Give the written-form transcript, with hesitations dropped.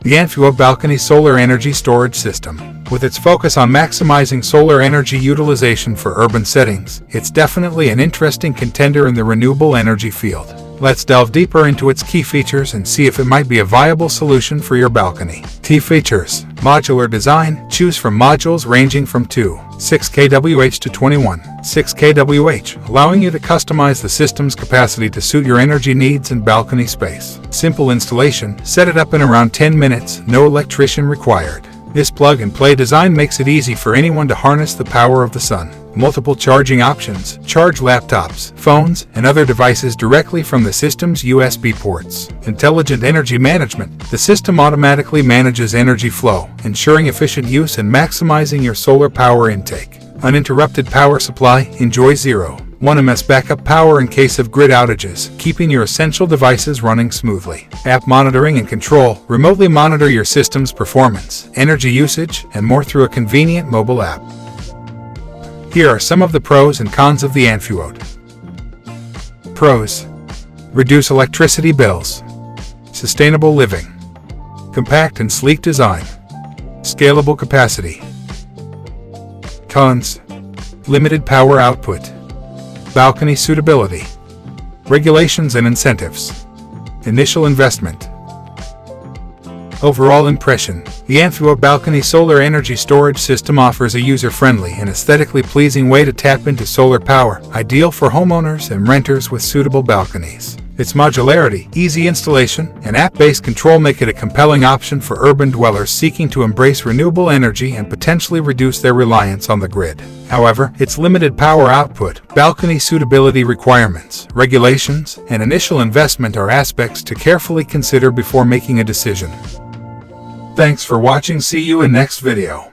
The Anfuote Balcony Solar Energy Storage System. With its focus on maximizing solar energy utilization for urban settings, it's definitely an interesting contender in the renewable energy field. Let's delve deeper into its key features and see if it might be a viable solution for your balcony. Key features: modular design. Choose from modules ranging from 6 kWh to 6 kWh, allowing you to customize the system's capacity to suit your energy needs and balcony space. Simple installation. Set it up in around 10 minutes, no electrician required. This plug-and-play design makes it easy for anyone to harness the power of the sun. Multiple charging options. Charge laptops, phones, and other devices directly from the system's USB ports. Intelligent energy management. The system automatically manages energy flow, ensuring efficient use and maximizing your solar power intake. Uninterrupted power supply. Enjoy 0.1 ms backup power in case of grid outages, keeping your essential devices running smoothly. App monitoring and control. Remotely monitor your system's performance, energy usage, and more through a convenient mobile app. Here are some of the pros and cons of the Anfuote. Pros: reduce electricity bills, sustainable living, compact and sleek design, scalable capacity. Cons: limited power output, balcony suitability, regulations and incentives, initial investment. Overall impression: the Anfuote Balcony Solar Energy Storage System offers a user-friendly and aesthetically pleasing way to tap into solar power, ideal for homeowners and renters with suitable balconies. Its modularity, easy installation, and app-based control make it a compelling option for urban dwellers seeking to embrace renewable energy and potentially reduce their reliance on the grid. However, its limited power output, balcony suitability requirements, regulations, and initial investment are aspects to carefully consider before making a decision. Thanks for watching. See you in next video.